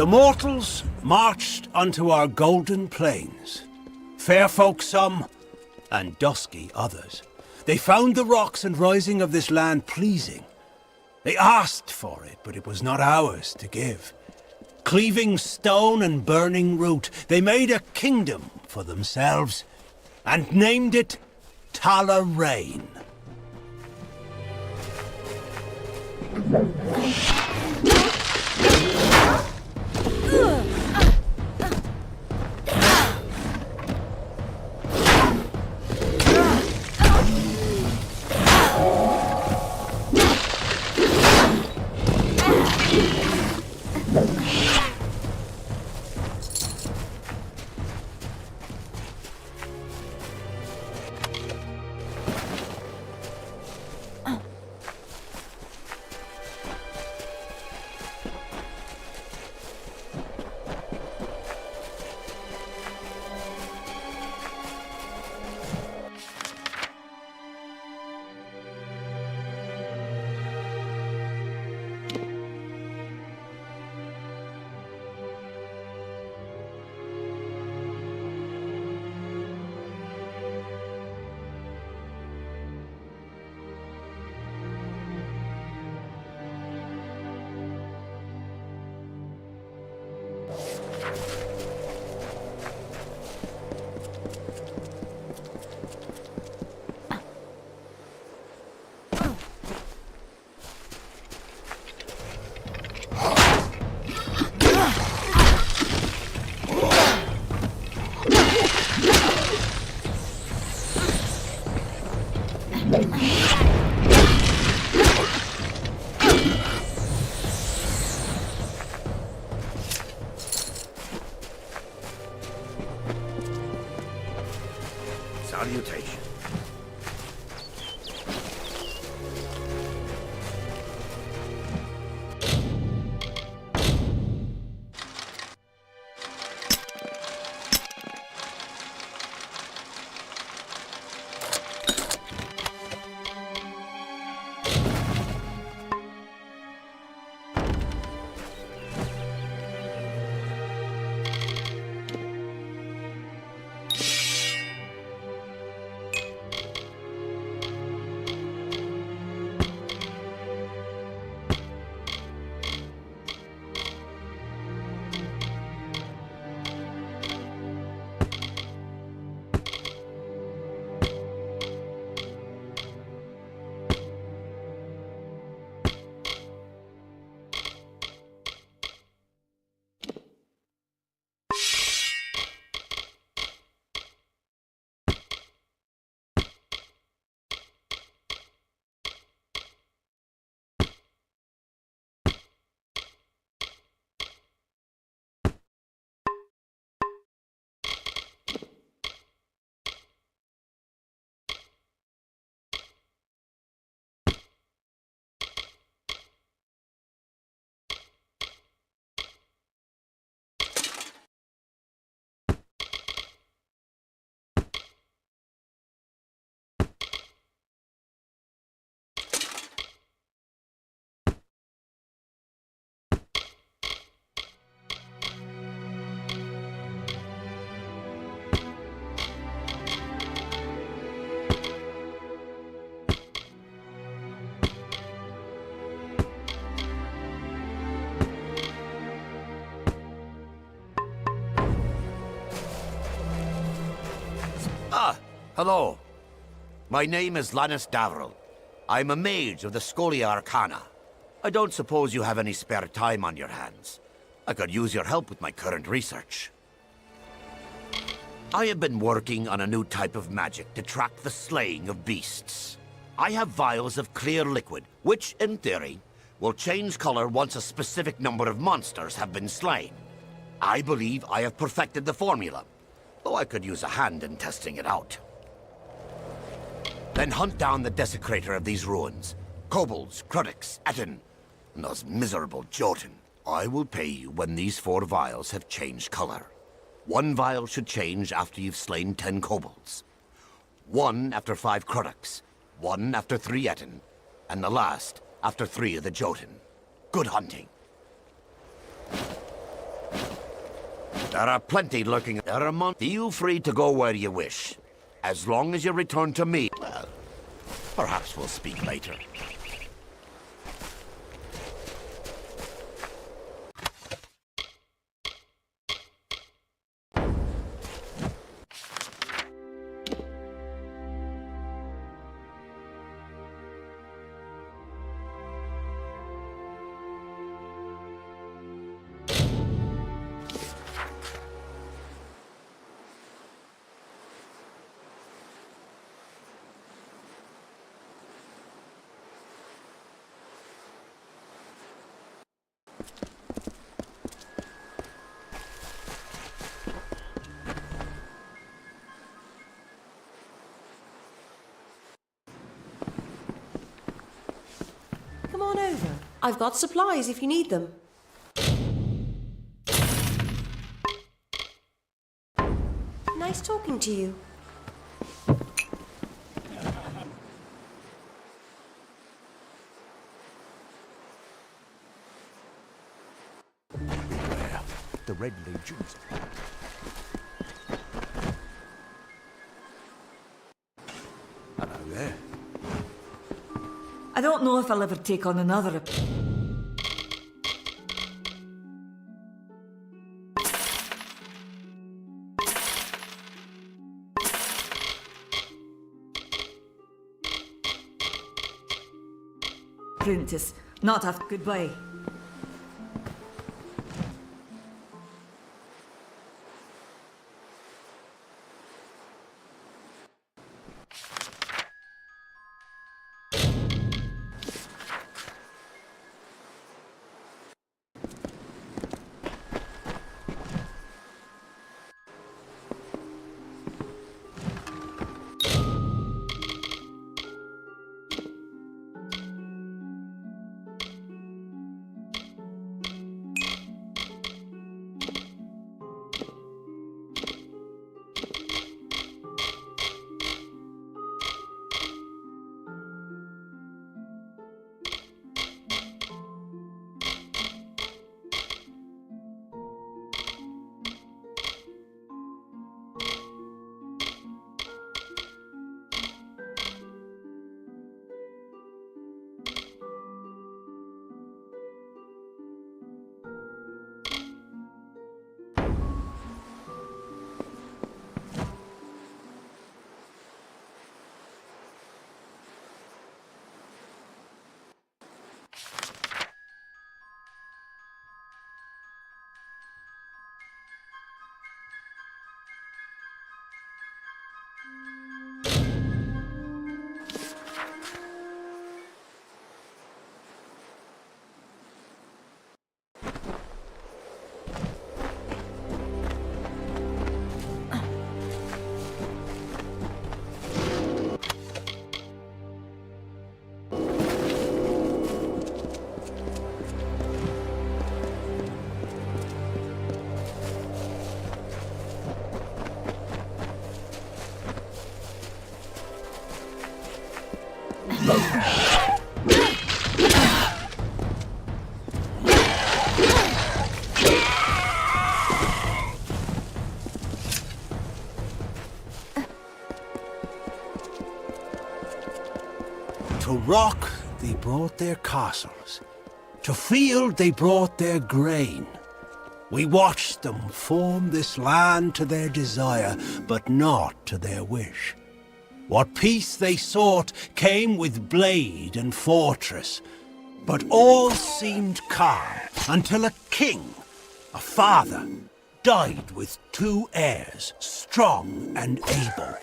The mortals marched unto our golden plains. Fair folk some, and dusky others. They found the rocks and rising of this land pleasing. They asked for it, but it was not ours to give. Cleaving stone and burning root, they made a kingdom for themselves, and named it Talarain. Salutation. Hello. My name is Lannis Davrill. I'm a mage of the Scholia Arcana. I don't suppose you have any spare time on your hands. I could use your help with my current research. I have been working on a new type of magic to track the slaying of beasts. I have vials of clear liquid, which, in theory, will change color once a specific number of monsters have been slain. I believe I have perfected the formula, though I could use a hand in testing it out. Then hunt down the desecrator of these ruins. Kobolds, Krudix, Etten, and those miserable Jotun. I will pay you when these 4 vials have changed color. 1 vial should change after you've slain 10 kobolds. 1 after 5 Krudix. 1 after 3 Etten. And the last after 3 of the Jotun. Good hunting. There are plenty lurking. Feel free to go where you wish. As long as you return to me, well, perhaps we'll speak later. Come on over. I've got supplies if you need them. Nice talking to you. The Red Legions. Hello there. I don't know if I'll ever take on another. Apprentice, not after goodbye. To rock, they brought their castles. To field, they brought their grain. We watched them form this land to their desire, but not to their wish. What peace they sought came with blade and fortress, but all seemed calm until a king, a father, died with 2 heirs, strong and able.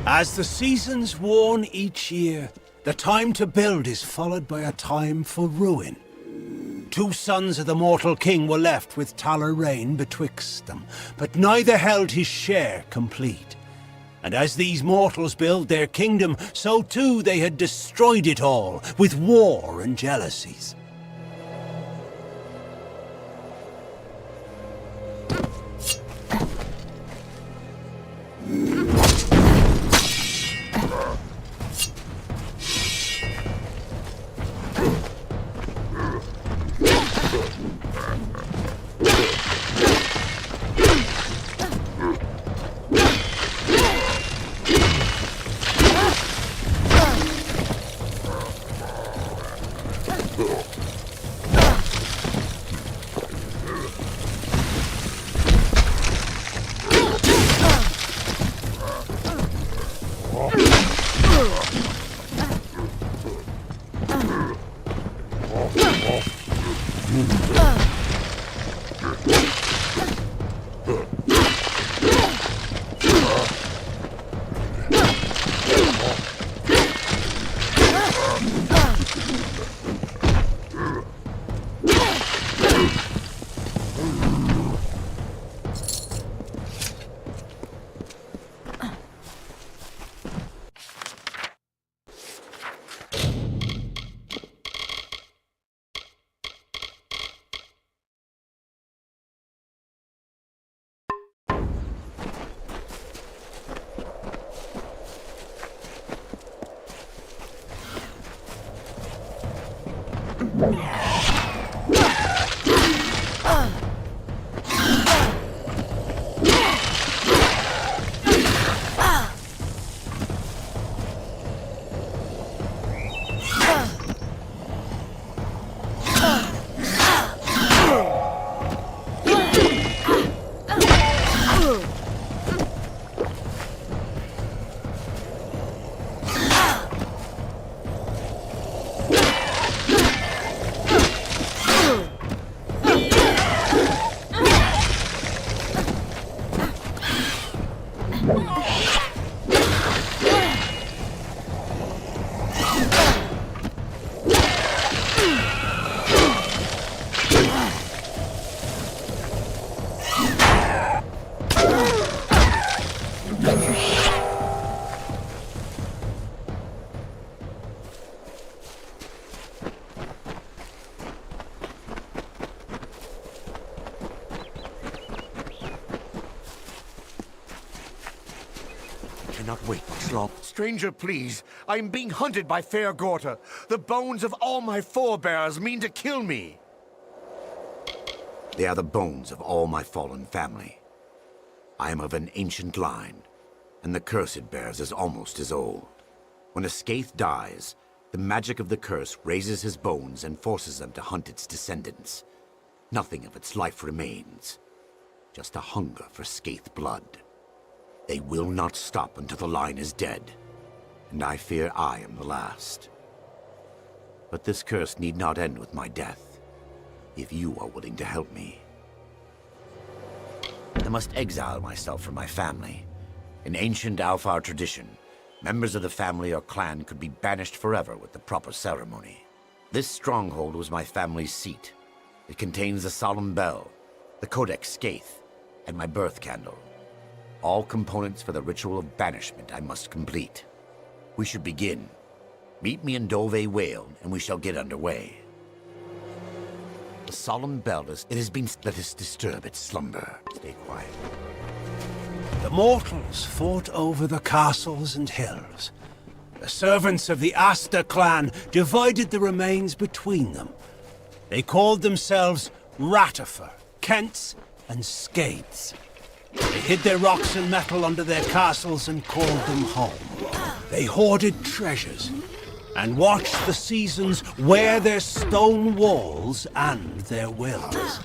As the seasons warn each year, the time to build is followed by a time for ruin. 2 sons of the mortal king were left with Talar Rain betwixt them, but neither held his share complete. And as these mortals built their kingdom, so too they had destroyed it all with war and jealousies. Cannot wait much longer. Stranger, please. I am being hunted by Fair Gorta. The bones of all my forebears mean to kill me. They are the bones of all my fallen family. I am of an ancient line, and the curse it bears is almost as old. When a Skaith dies, the magic of the curse raises his bones and forces them to hunt its descendants. Nothing of its life remains. Just a hunger for Skaith blood. They will not stop until the line is dead, and I fear I am the last. But this curse need not end with my death, if you are willing to help me. I must exile myself from my family. In ancient Alfar tradition, members of the family or clan could be banished forever with the proper ceremony. This stronghold was my family's seat. It contains the solemn bell, the Codex Skaith, and my birth candle. All components for the ritual of banishment I must complete. We should begin. Meet me in Dove Whale, and we shall get underway. The solemn bell is... It has been... Let us disturb its slumber. Stay quiet. The mortals fought over the castles and hills. The servants of the Asta clan divided the remains between them. They called themselves Ratifer, Kents, and Skates. They hid their rocks and metal under their castles and called them home. They hoarded treasures and watched the seasons wear their stone walls and their wills.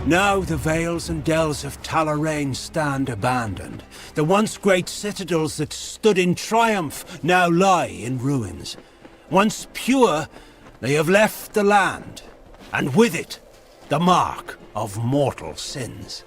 Now the vales and dells of Talarain stand abandoned. The once great citadels that stood in triumph now lie in ruins. Once pure, they have left the land, and with it, the mark of mortal sins.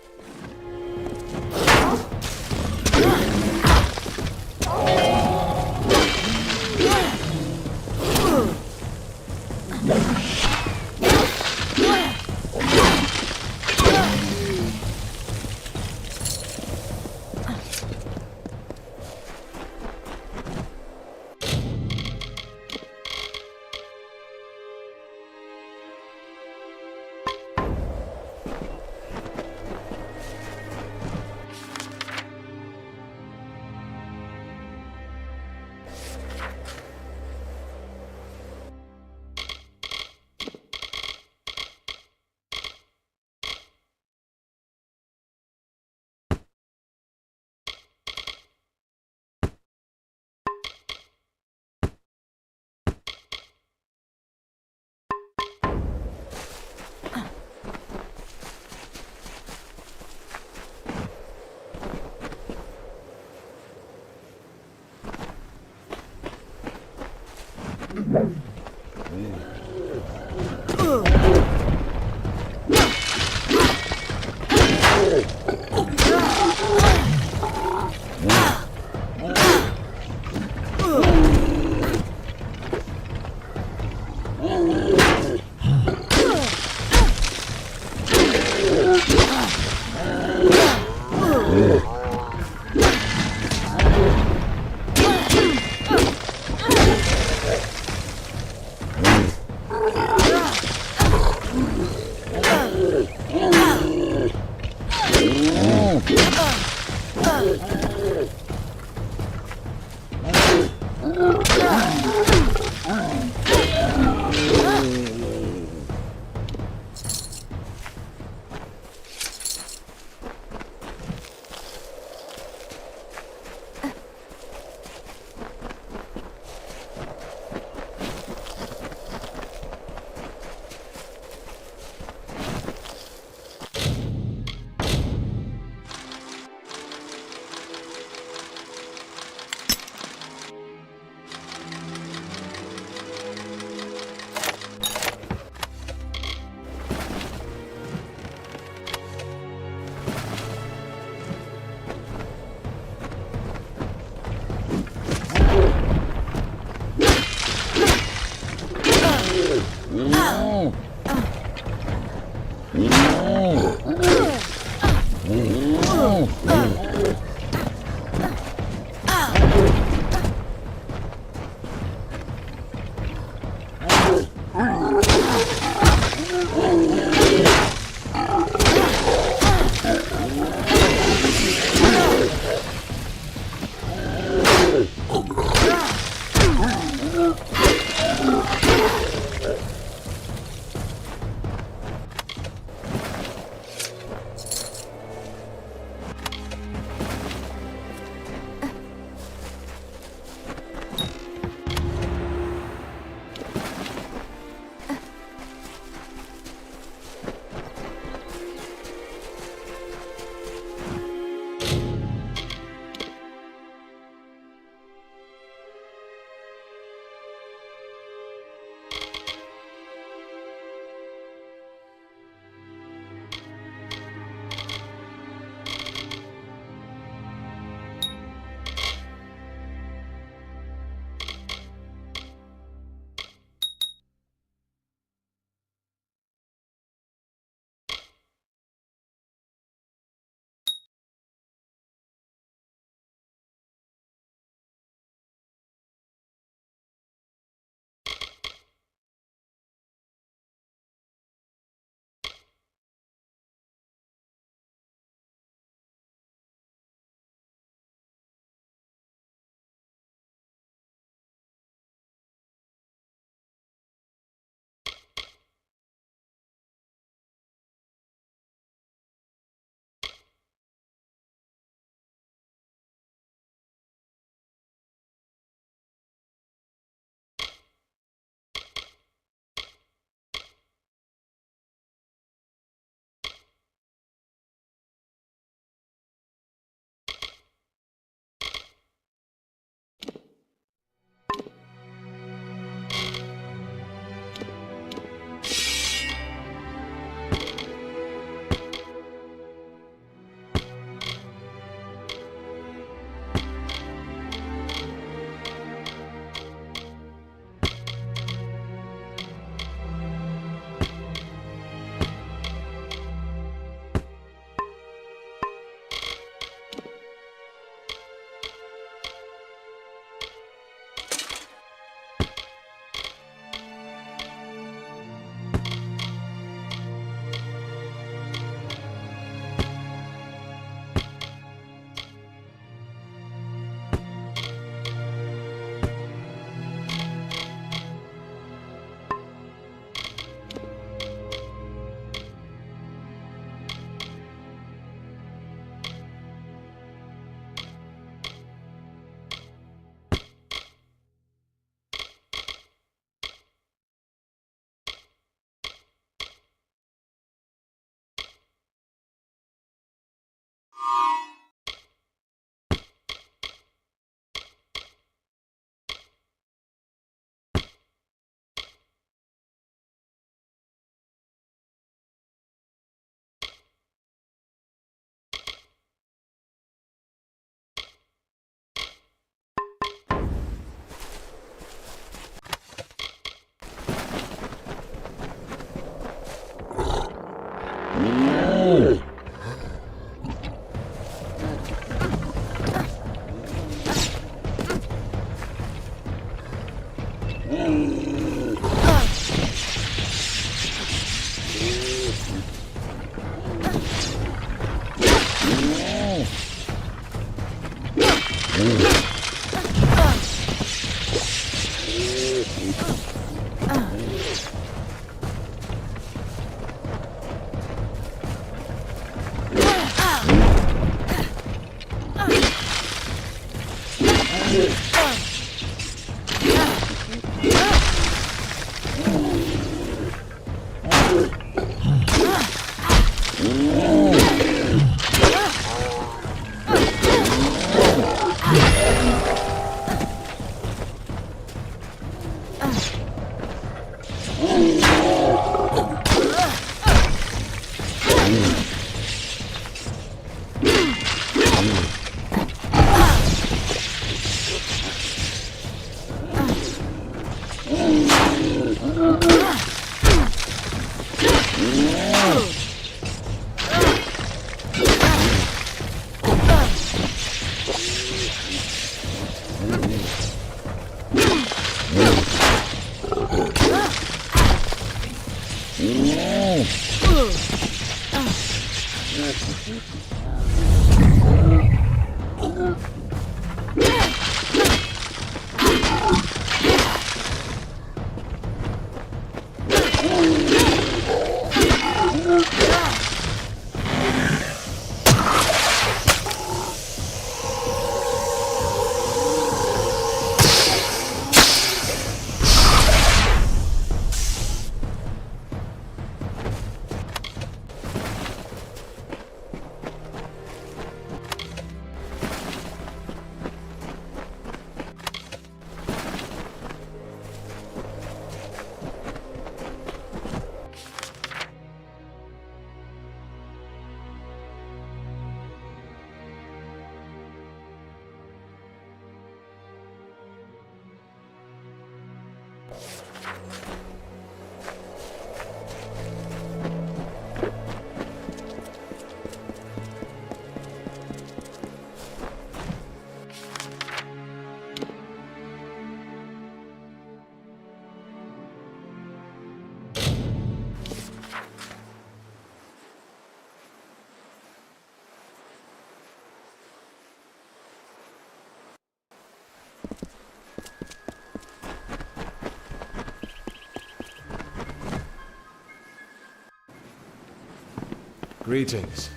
Greetings.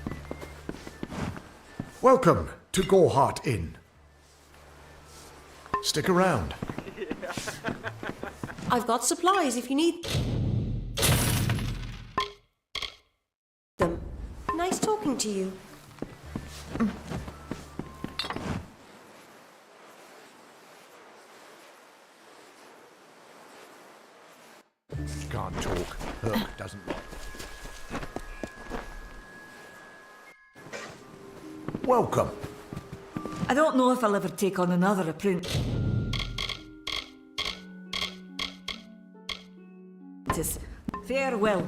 Welcome to Goreheart Inn. Stick around. I've got supplies if you need them. Nice talking to you. Can't talk. Herc doesn't like. Welcome. I don't know if I'll ever take on another apprentice. Farewell.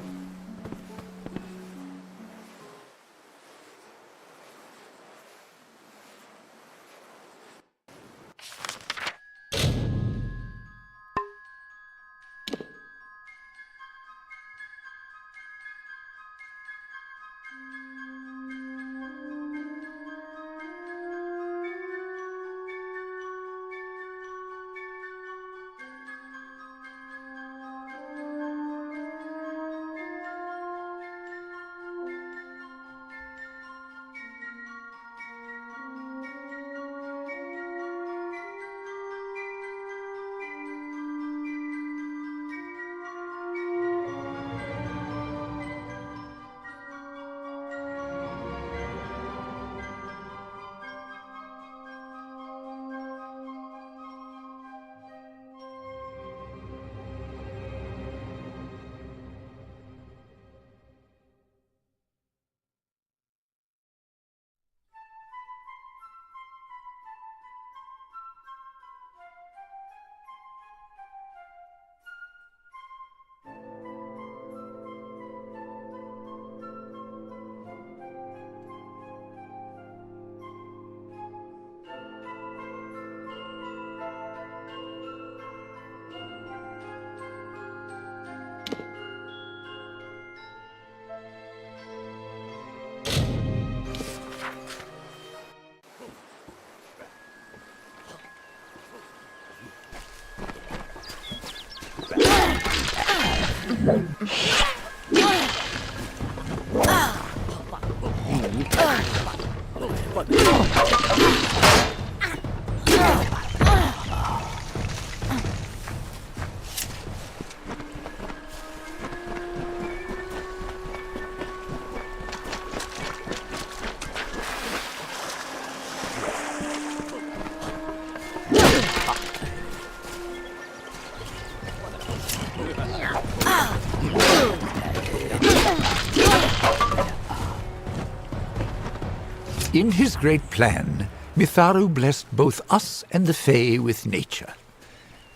In his great plan, Mitharu blessed both us and the Fae with nature.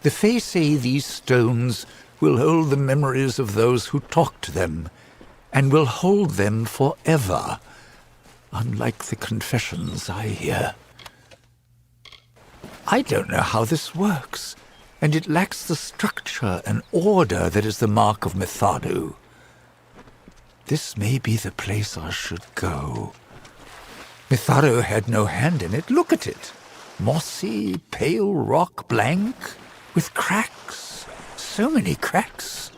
The Fae say these stones will hold the memories of those who talked to them, and will hold them forever, unlike the confessions I hear. I don't know how this works, and it lacks the structure and order that is the mark of Mitharu. This may be the place I should go. Mitharu had no hand in it. Look at it. Mossy, pale rock, blank, with cracks. So many cracks.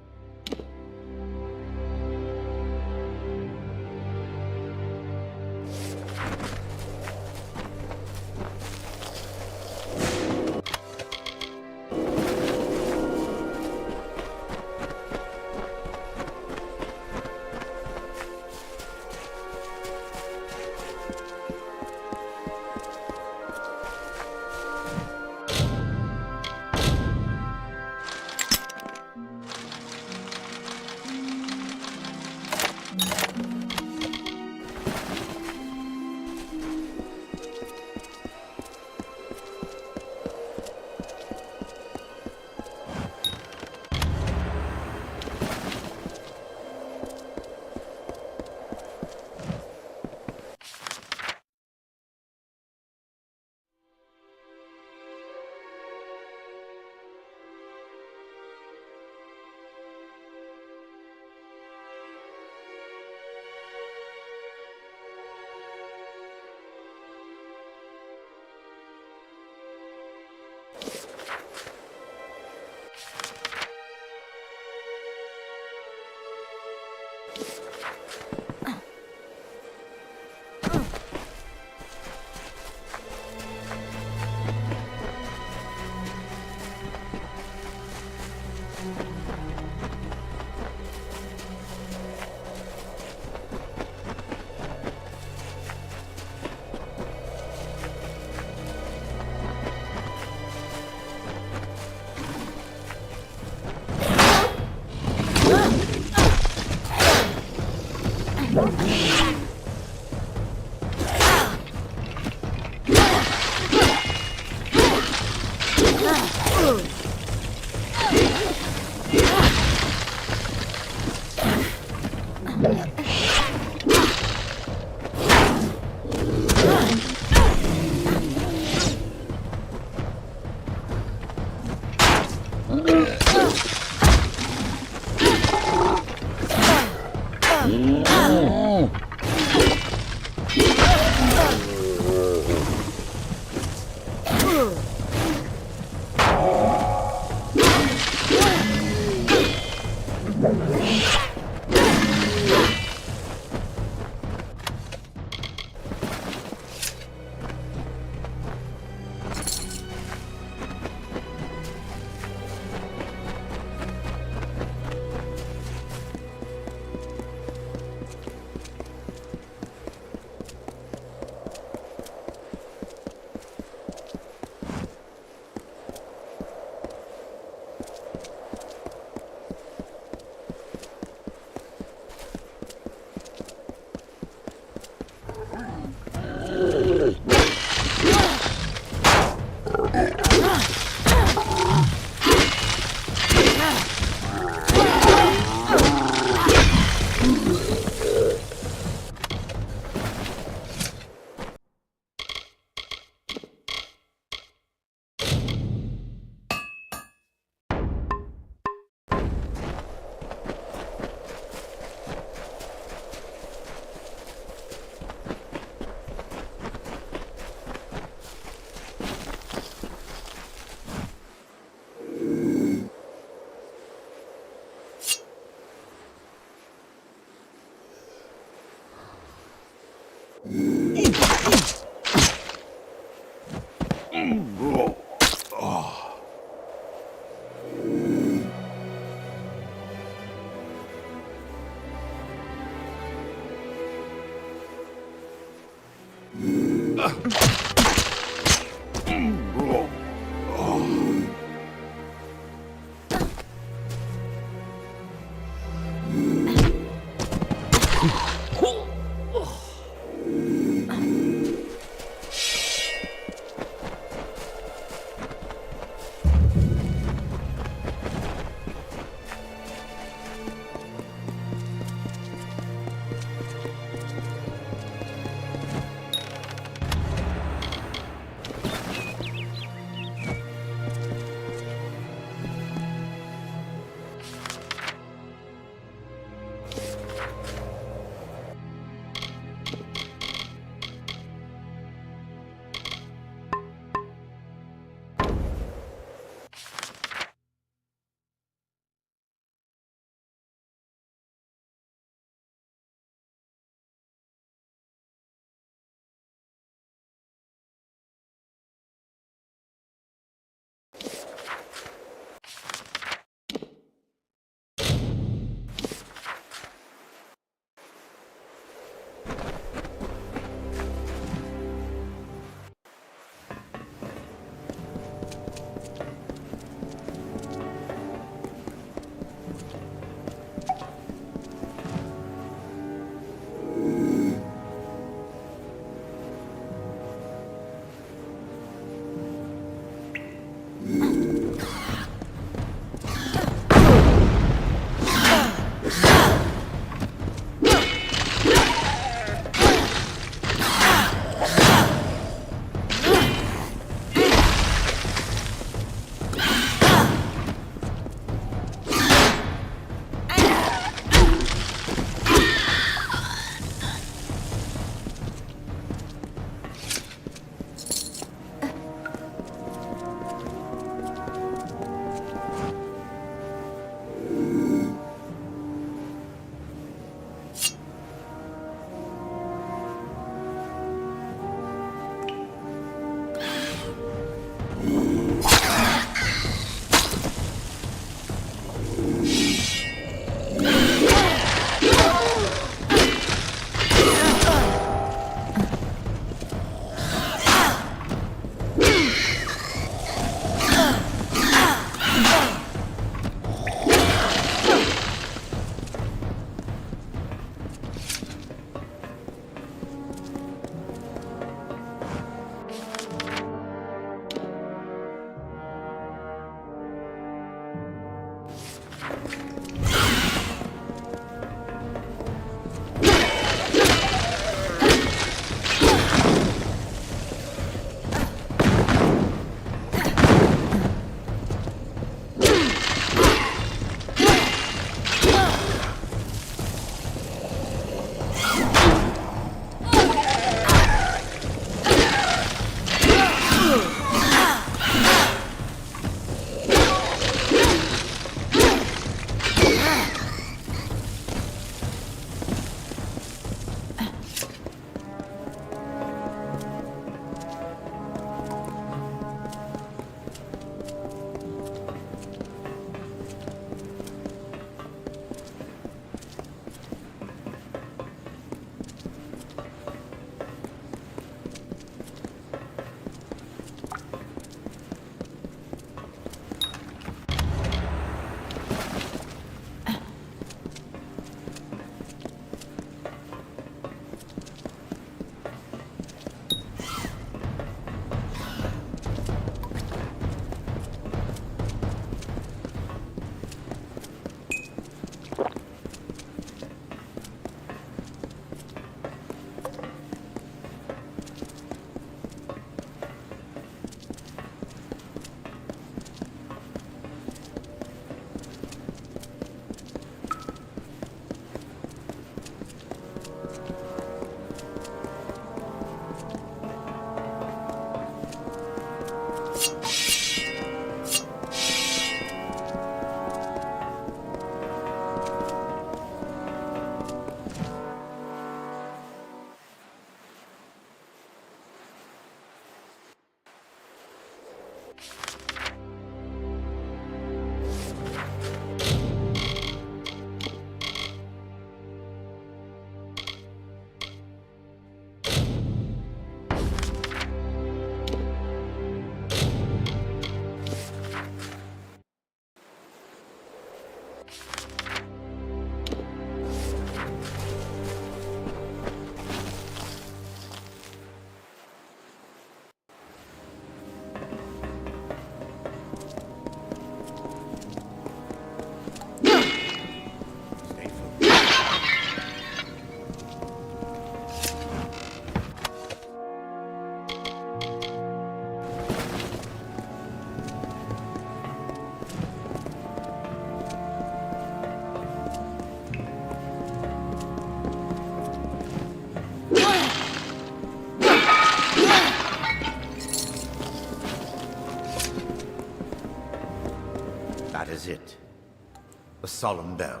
solemn bell.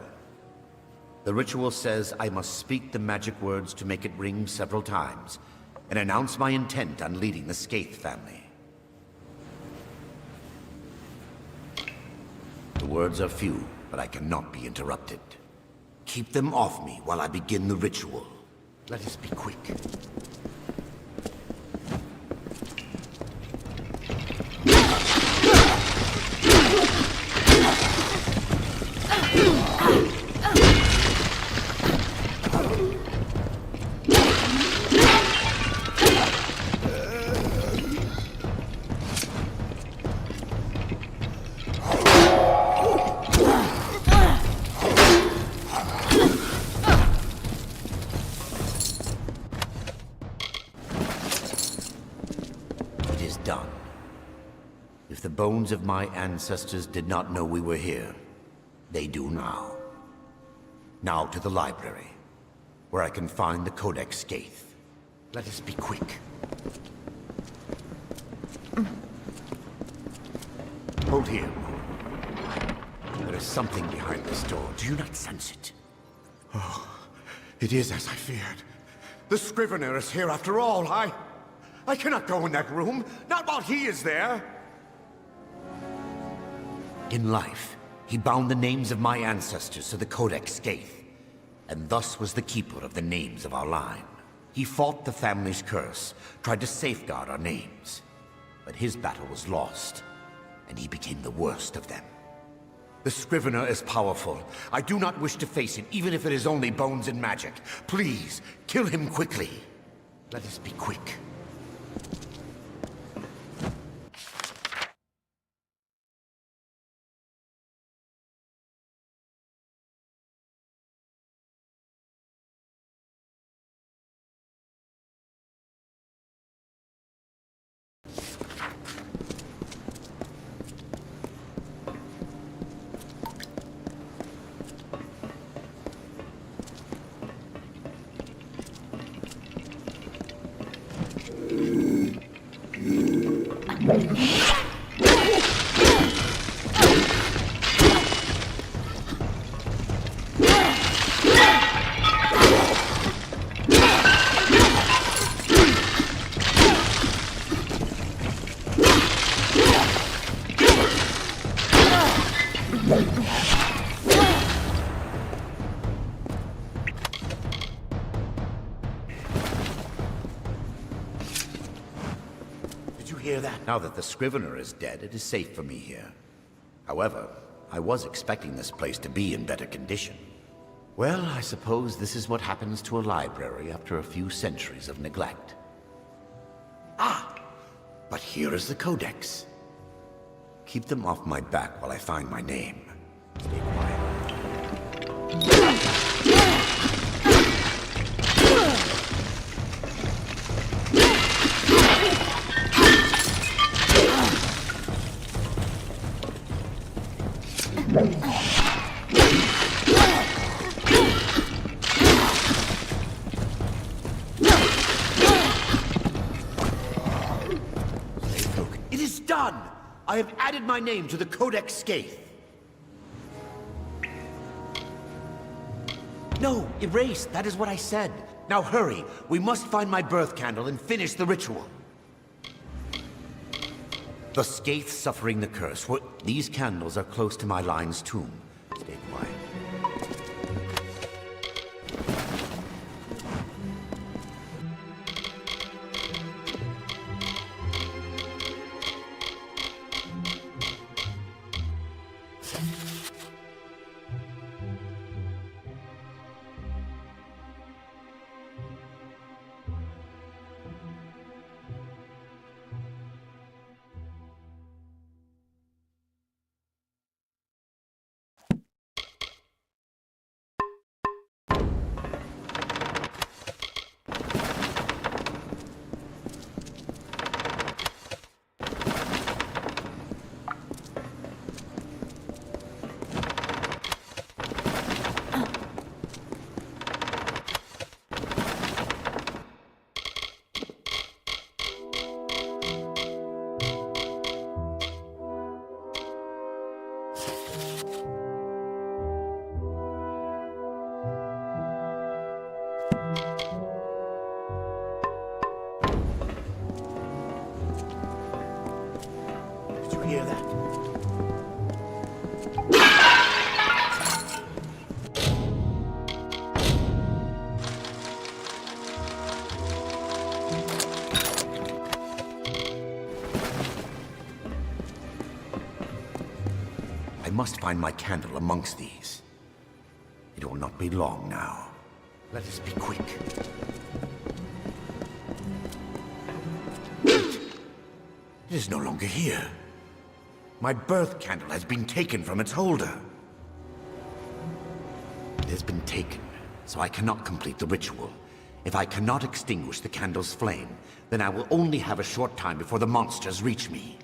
The ritual says I must speak the magic words to make it ring several times, and announce my intent on leading the Skaith family. The words are few, but I cannot be interrupted. Keep them off me while I begin the ritual. Let us be quick. Done. If the bones of my ancestors did not know we were here, they do now. Now to the library, where I can find the Codex Skaith. Let us be quick. Hold here. There is something behind this door. Do you not sense it? Oh, it is as I feared. The Scrivener is here after all. I cannot go in that room, not while he is there. In life, he bound the names of my ancestors to the Codex Skaith, and thus was the keeper of the names of our line. He fought the family's curse, tried to safeguard our names. But his battle was lost, and he became the worst of them. The Scrivener is powerful. I do not wish to face it, even if it is only bones and magic. Please, kill him quickly. Let us be quick. Hear that? Now that the Scrivener is dead, it is safe for me here. However, I was expecting this place to be in better condition. Well, I suppose this is what happens to a library after a few centuries of neglect. Ah! But here is the Codex. Keep them off my back while I find my name. Stay quiet. It is done! I have added my name to the Codex Skaith. No, erased. That is what I said. Now hurry. We must find my birth candle and finish the ritual. The Skaith suffering the curse. These candles are close to my line's tomb. Stay quiet. hear that? I must find my candle amongst these. It will not be long now. Let us be quick. It is no longer here. My birth candle has been taken from its holder. It has been taken, so I cannot complete the ritual. If I cannot extinguish the candle's flame, then I will only have a short time before the monsters reach me.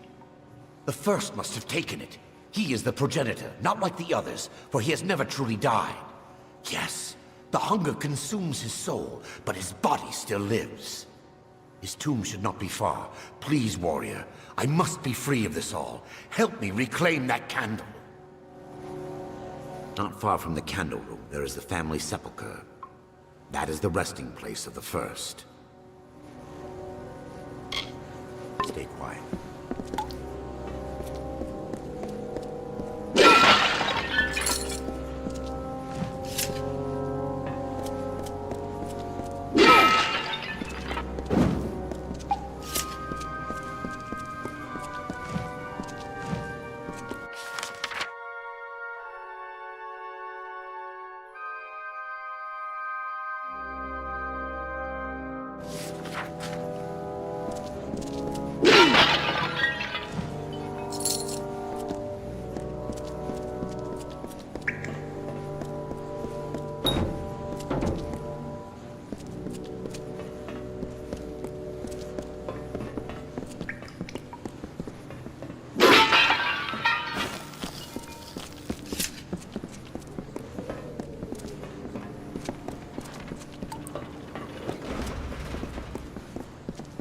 The first must have taken it. He is the progenitor, not like the others, for he has never truly died. Yes, the hunger consumes his soul, but his body still lives. His tomb should not be far. Please, warrior, I must be free of this all. Help me reclaim that candle. Not far from the candle room, there is the family sepulchre. That is the resting place of the first. Stay quiet.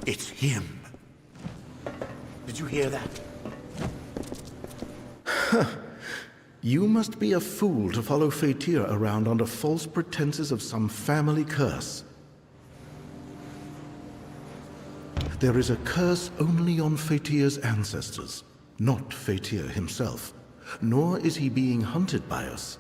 It's him. Did you hear that? You must be a fool to follow Fatir around under false pretenses of some family curse. There is a curse only on Fatir's ancestors, not Fatir himself. Nor is he being hunted by us.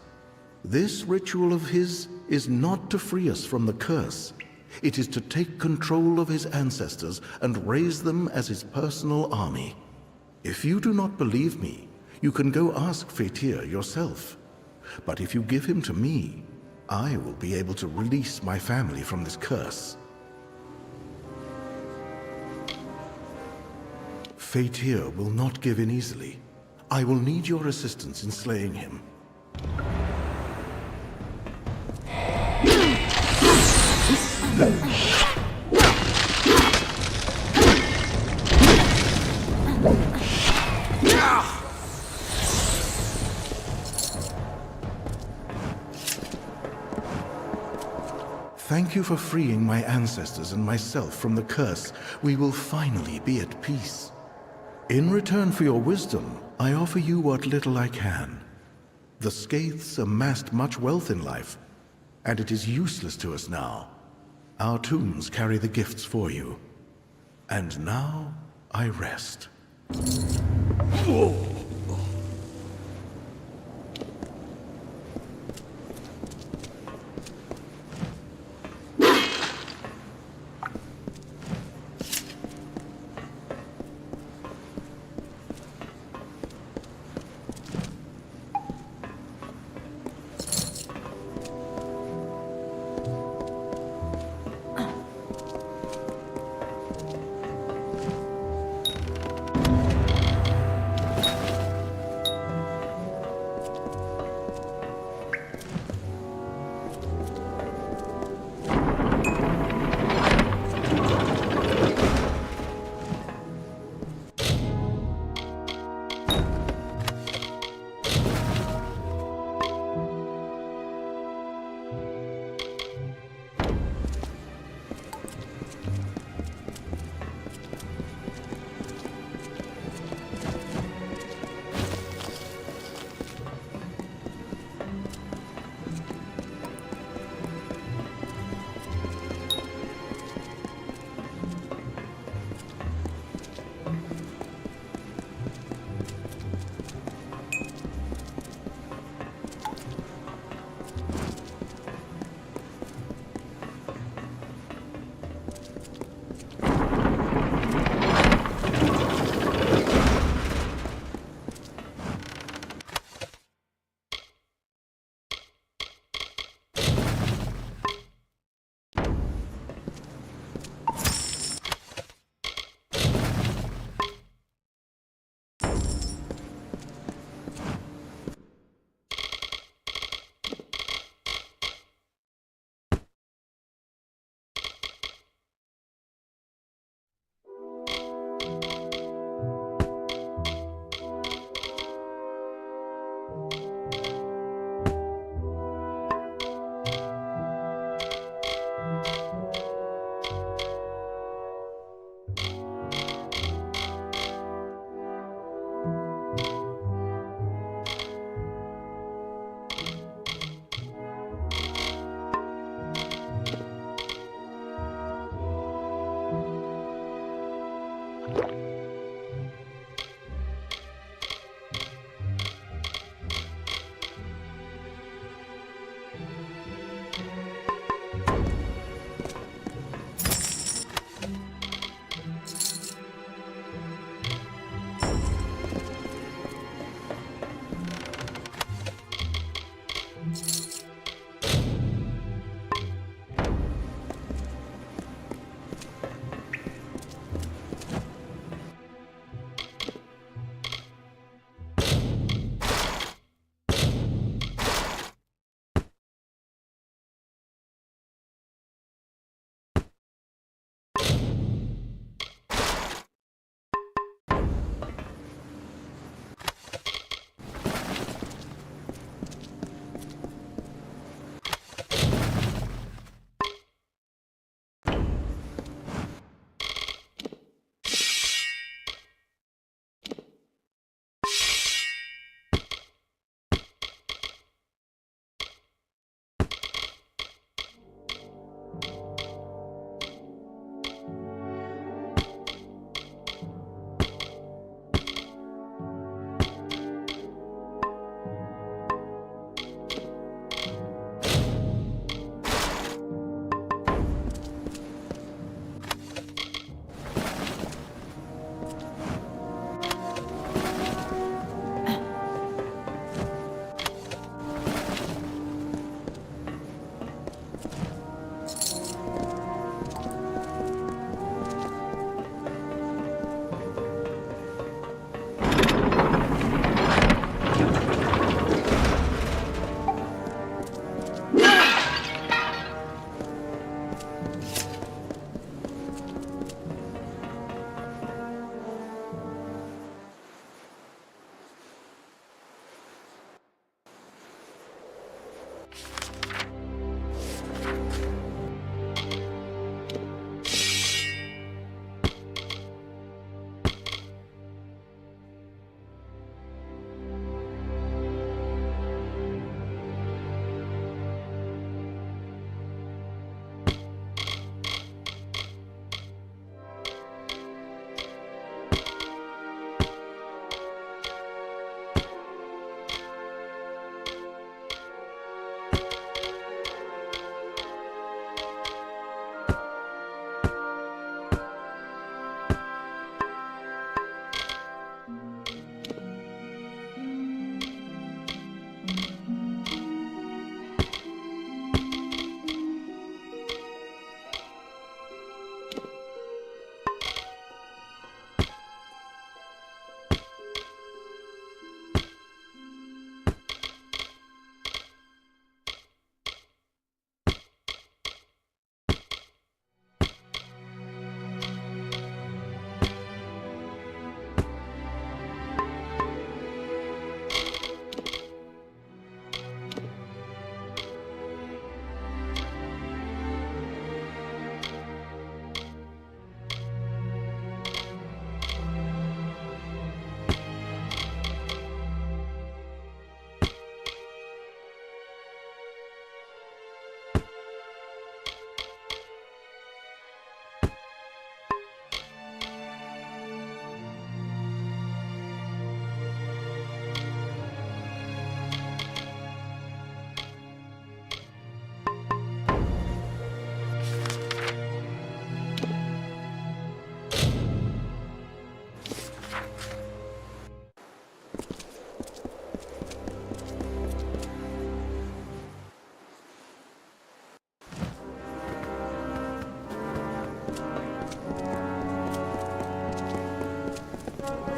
This ritual of his is not to free us from the curse. It is to take control of his ancestors and raise them as his personal army. If you do not believe me, you can go ask Fatir yourself. But if you give him to me, I will be able to release my family from this curse. Fatir will not give in easily. I will need your assistance in slaying him. Thank you for freeing my ancestors and myself from the curse. We will finally be at peace. In return for your wisdom, I offer you what little I can. The Skaiths amassed much wealth in life, and it is useless to us now. Our tombs carry the gifts for you. And now, I rest.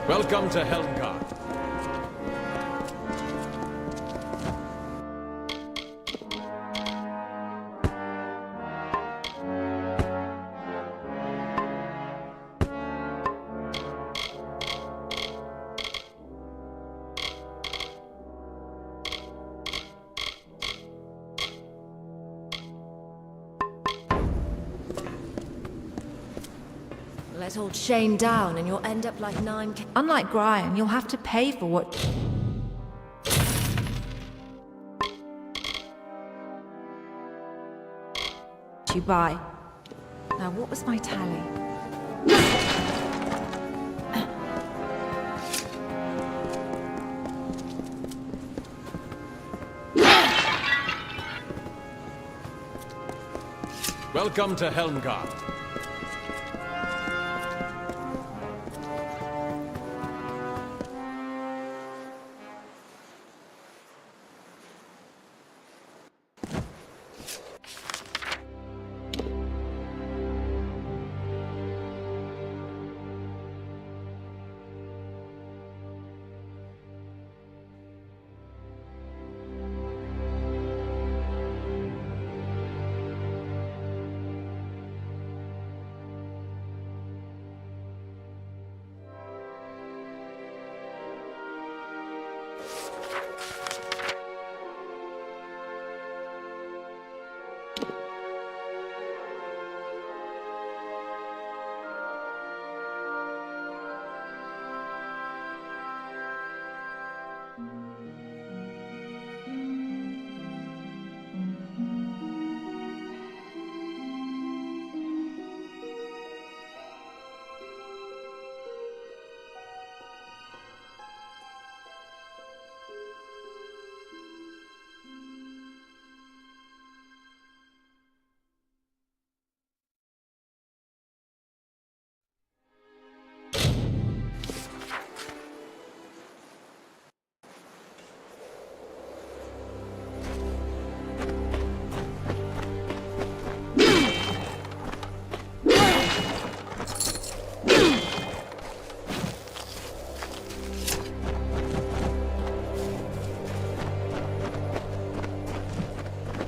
Welcome to Helmgard. Let old Shane down and you'll end up like Unlike Brian, you'll have to pay for what... you buy. Now, what was my tally? Welcome to Helmgard.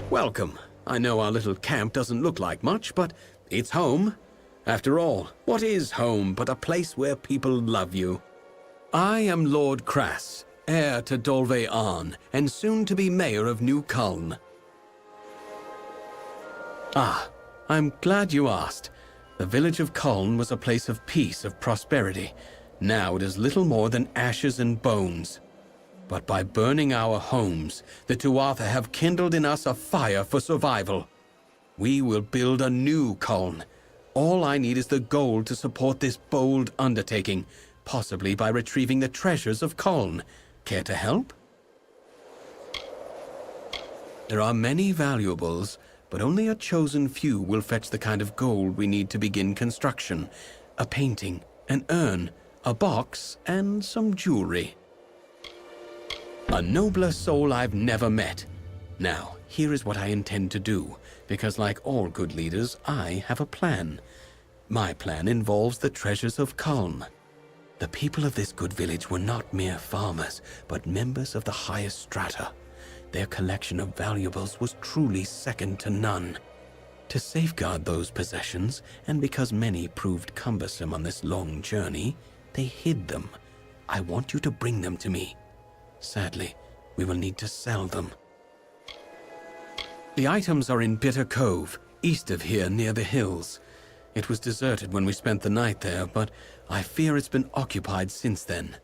Welcome. I know our little camp doesn't look like much, but it's home. After all, what is home but a place where people love you? I am Lord Crass, heir to Dolve Arn, and soon to be mayor of New Culm. Ah, I'm glad you asked. The village of Culm was a place of peace, of prosperity. Now it is little more than ashes and bones. But by burning our homes, the Tuatha have kindled in us a fire for survival. We will build a new Culm. All I need is the gold to support this bold undertaking, possibly by retrieving the treasures of Culm. Care to help? There are many valuables, but only a chosen few will fetch the kind of gold we need to begin construction. A painting, an urn, a box, and some jewelry. A nobler soul I've never met. Now, here is what I intend to do, because like all good leaders, I have a plan. My plan involves the treasures of Culm. The people of this good village were not mere farmers, but members of the highest strata. Their collection of valuables was truly second to none. To safeguard those possessions, and because many proved cumbersome on this long journey, they hid them. I want you to bring them to me. Sadly, we will need to sell them. The items are in Bitter Cove, east of here near the hills. It was deserted when we spent the night there, but I fear it's been occupied since then.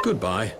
Goodbye.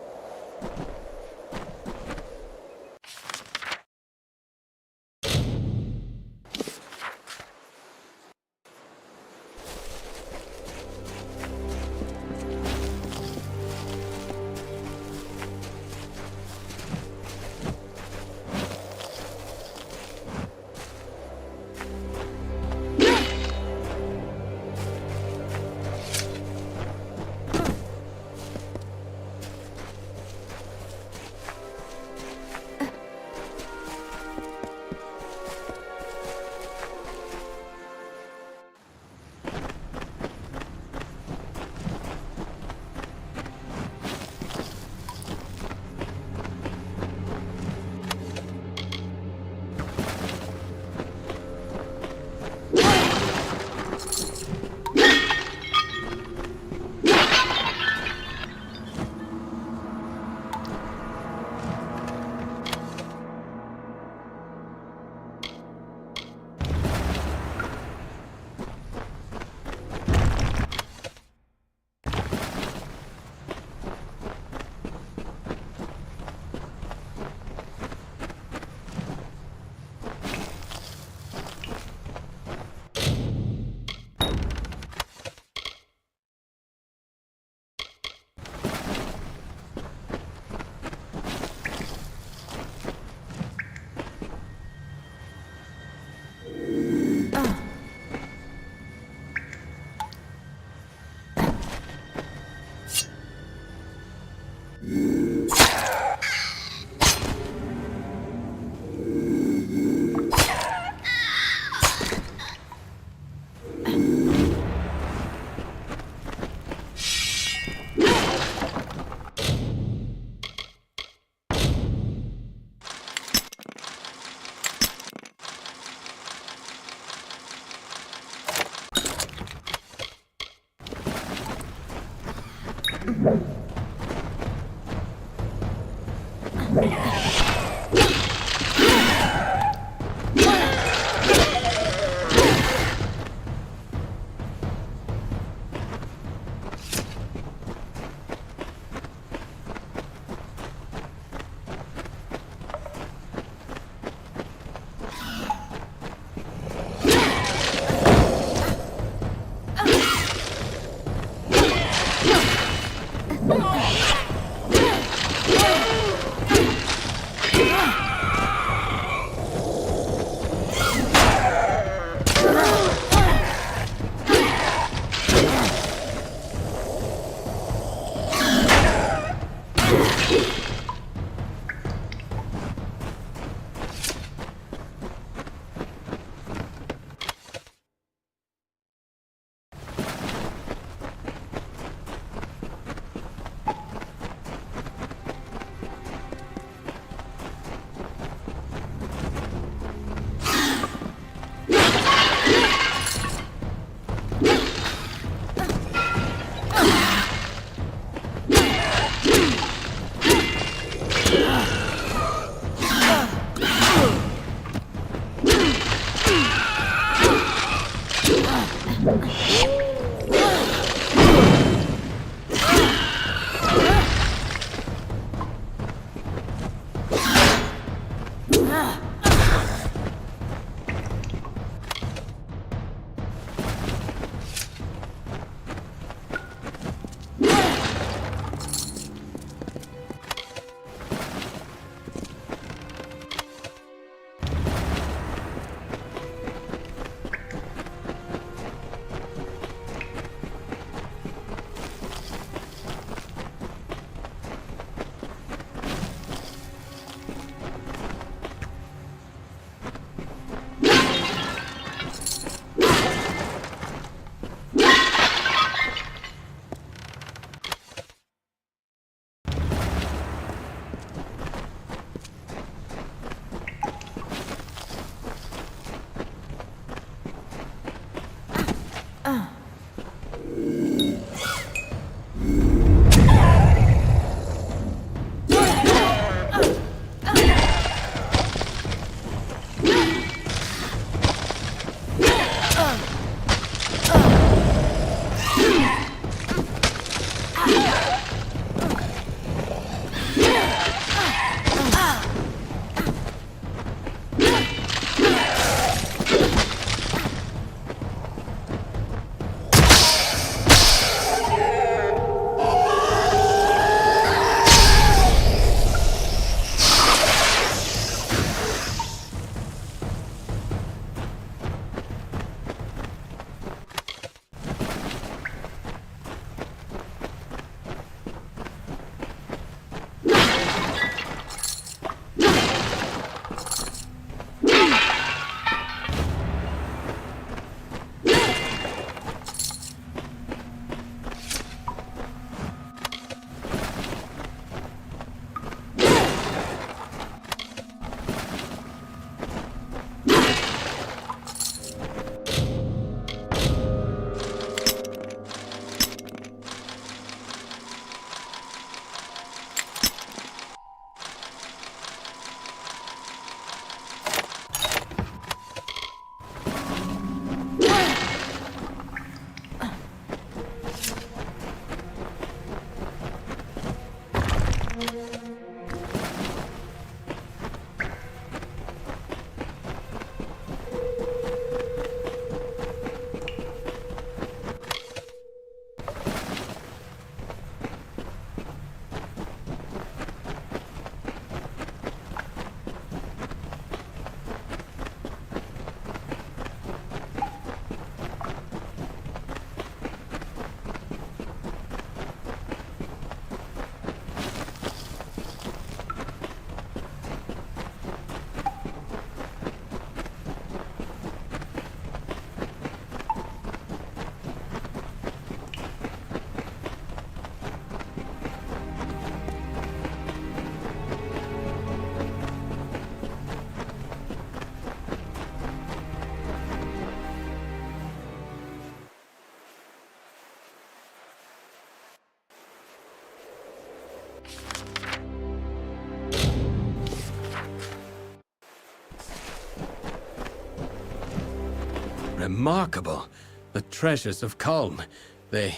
Remarkable. The treasures of Culm. They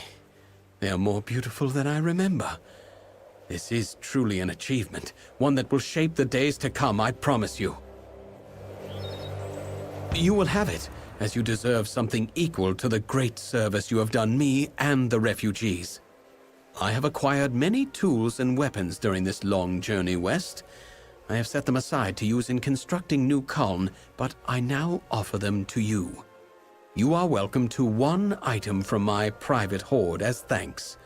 are more beautiful than I remember. This is truly an achievement, one that will shape the days to come, I promise you. You will have it, as you deserve something equal to the great service you have done me and the refugees. I have acquired many tools and weapons during this long journey west. I have set them aside to use in constructing New Culm, but I now offer them to you. You are welcome to one item from my private hoard as thanks.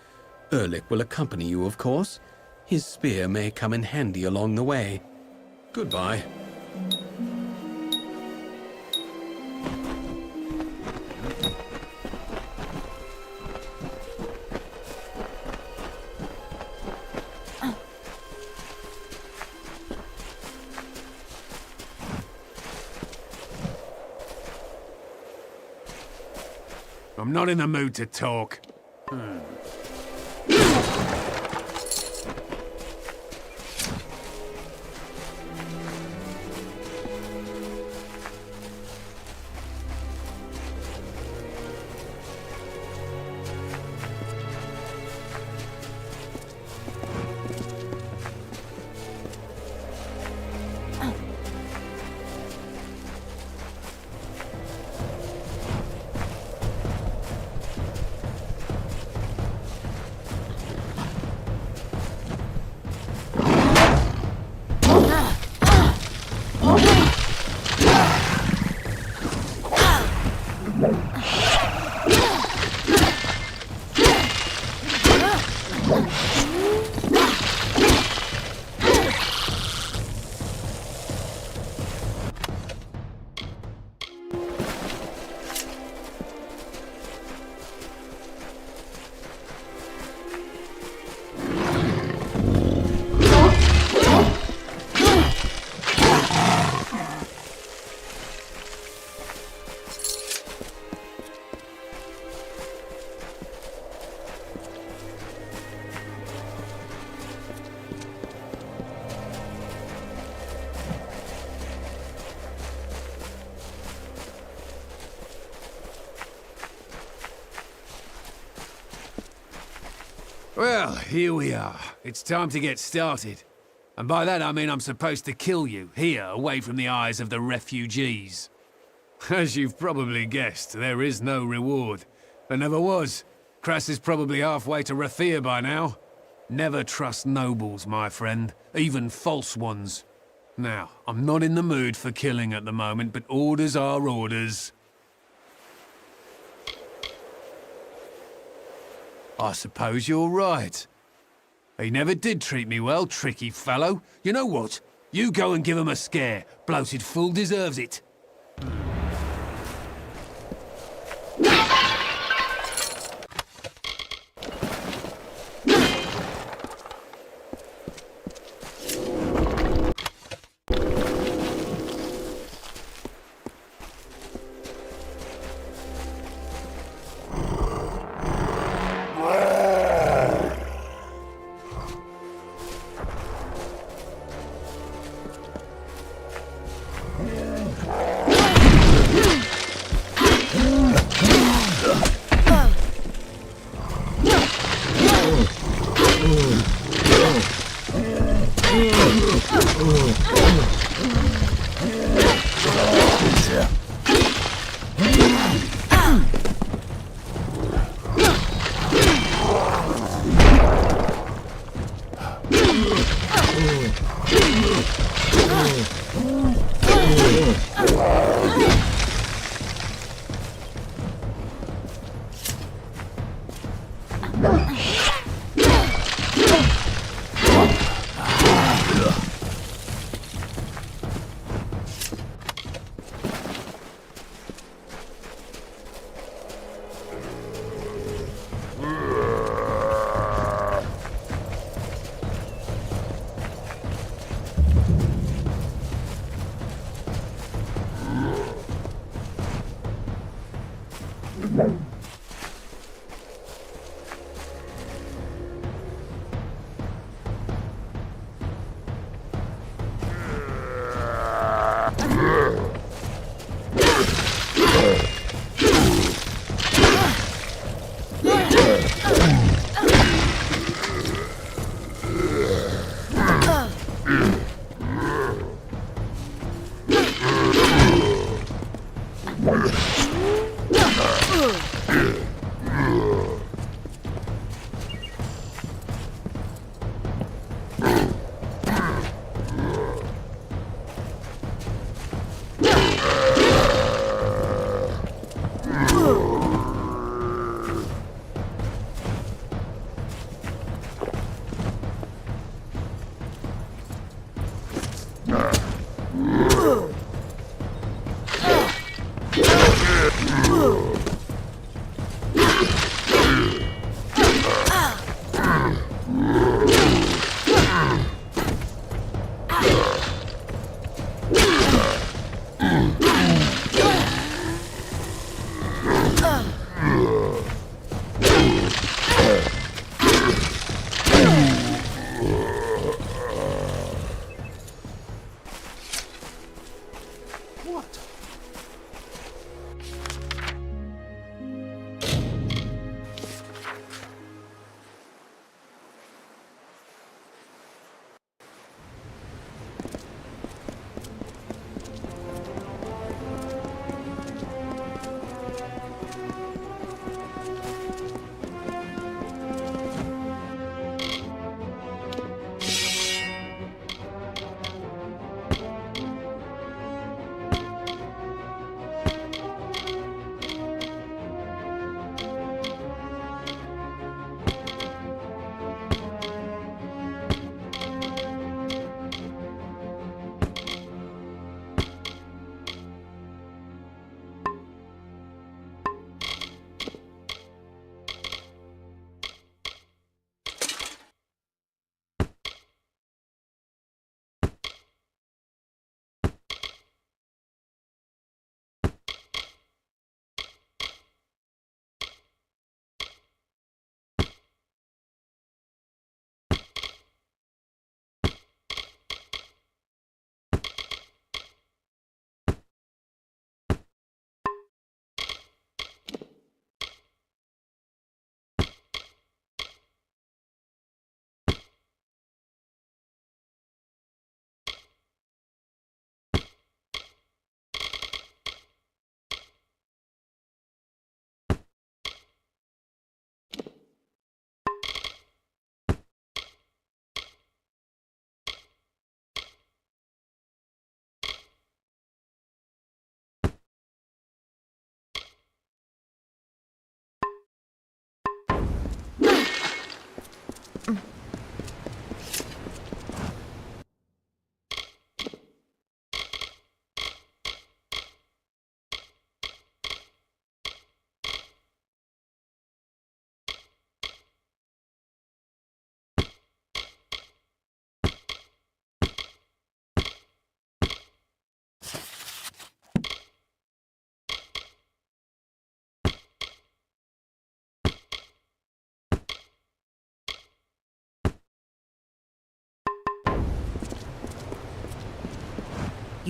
Erlich will accompany you, of course. His spear may come in handy along the way. Goodbye. I'm not in the mood to talk. Well, here we are. It's time to get started. And by that I mean I'm supposed to kill you, here, away from the eyes of the refugees. As you've probably guessed, there is no reward. There never was. Kras is probably halfway to Rathir by now. Never trust nobles, my friend, even false ones. Now, I'm not in the mood for killing at the moment, but orders are orders. I suppose you're right. He never did treat me well, tricky fellow. You know what? You go and give him a scare. Bloated fool deserves it.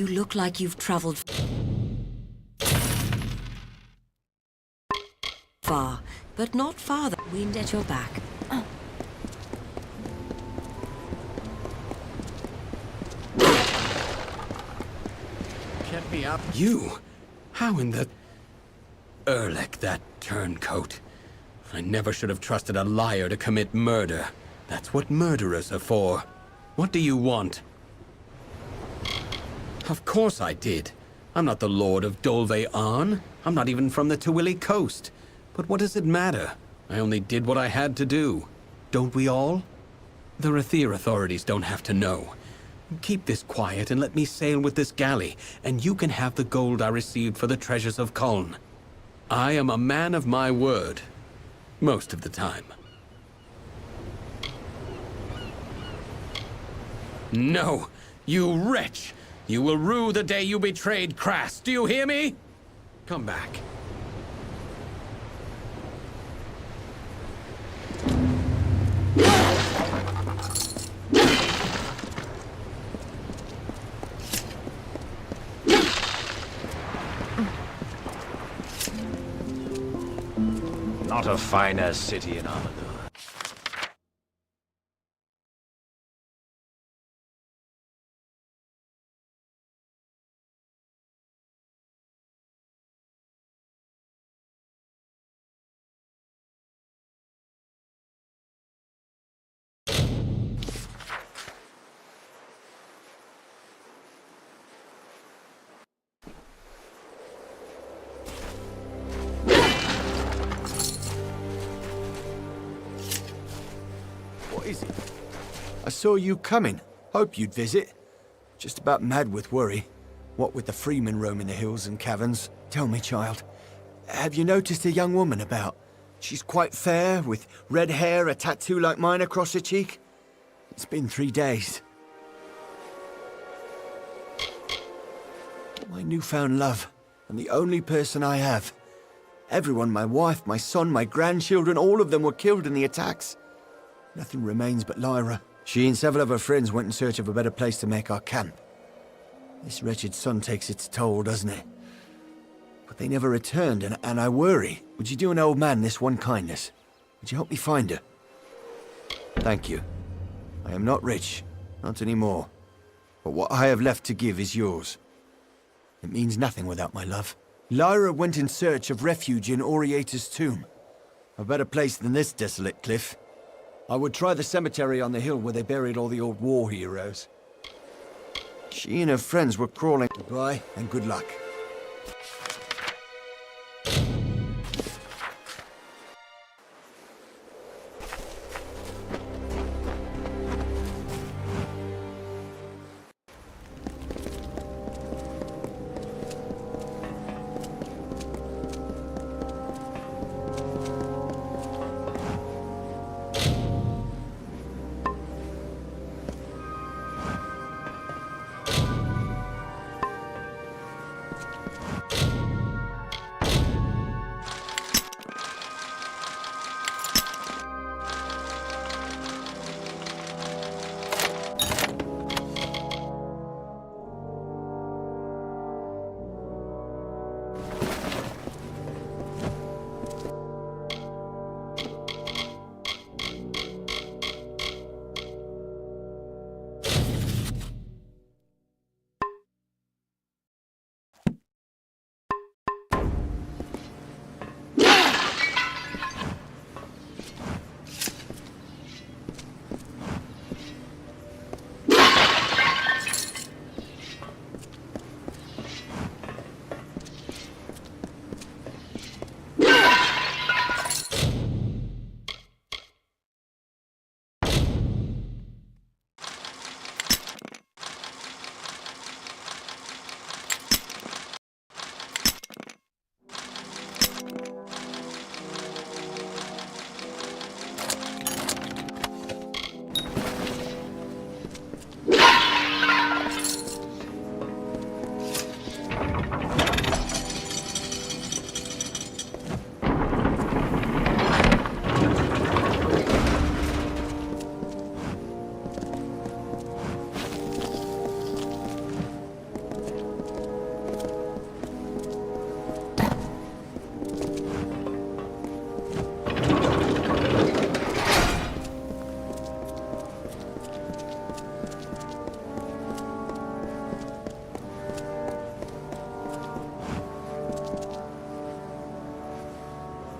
You look like you've traveled far, but not farther. Wind at your back. Get me up. You? How in the... Erlich, that turncoat. I never should have trusted a liar to commit murder. That's what murderers are for. What do you want? Of course I did. I'm not the Lord of Dolve Arn. I'm not even from the Tawili coast. But what does it matter? I only did what I had to do. Don't we all? The Rathir authorities don't have to know. Keep this quiet and let me sail with this galley, and you can have the gold I received for the treasures of Kuln. I am a man of my word. Most of the time. No! You wretch! You will rue the day you betrayed Kras. Do you hear me? Come back. Not a finer city in Amalur. is it? I saw you coming. Hope you'd visit. Just about mad with worry. What with the freemen roaming the hills and caverns. Tell me, child, have you noticed a young woman about? She's quite fair, with red hair, a tattoo like mine across her cheek. It's been 3 days. My newfound love, and the only person I have. Everyone, my wife, my son, my grandchildren, all of them were killed in the attacks. Nothing remains but Lyra. She and several of her friends went in search of a better place to make our camp. This wretched sun takes its toll, doesn't it? But they never returned, and I worry. Would you do an old man this one kindness? Would you help me find her? Thank you. I am not rich, not anymore. But what I have left to give is yours. It means nothing without my love. Lyra went in search of refuge in Oriata's tomb. A better place than this desolate cliff. I would try the cemetery on the hill where they buried all the old war heroes. She and her friends were crawling. Goodbye and good luck.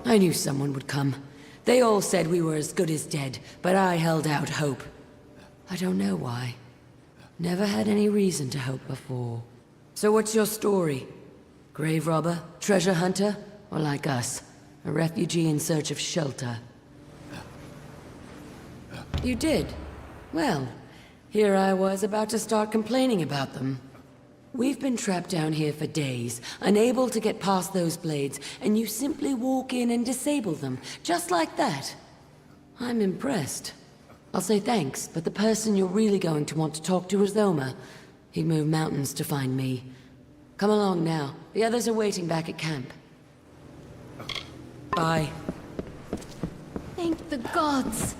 I knew someone would come. They all said we were as good as dead, but I held out hope. I don't know why. Never had any reason to hope before. So what's your story? Grave robber? Treasure hunter? Or like us, a refugee in search of shelter? You did? Well, here I was about to start complaining about them. We've been trapped down here for days, unable to get past those blades, and you simply walk in and disable them, just like that. I'm impressed. I'll say thanks, but the person you're really going to want to talk to is Thoma. He moved mountains to find me. Come along now. The others are waiting back at camp. Bye. Thank the gods.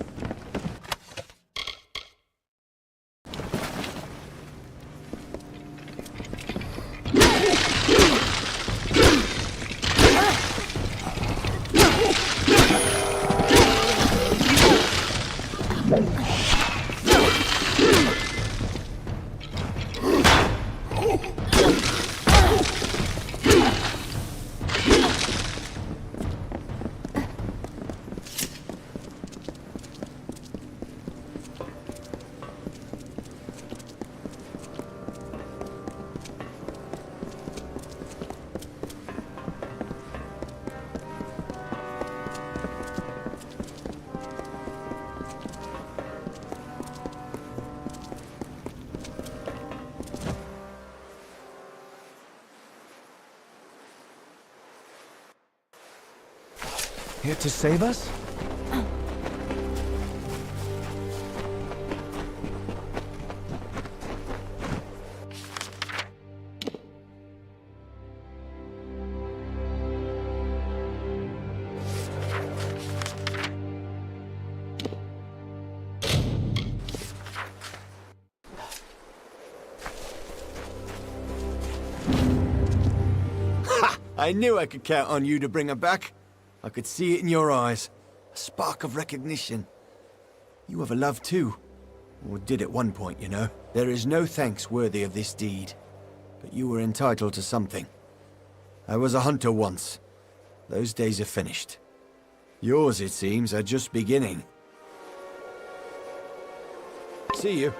Here to save us? I knew I could count on you to bring her back. I could see it in your eyes. A spark of recognition. You have a love too. Or did at one point, you know. There is no thanks worthy of this deed. But you were entitled to something. I was a hunter once. Those days are finished. Yours, it seems, are just beginning. See you.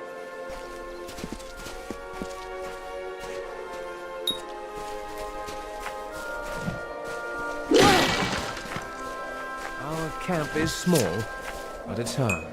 Our camp is small, but it's home.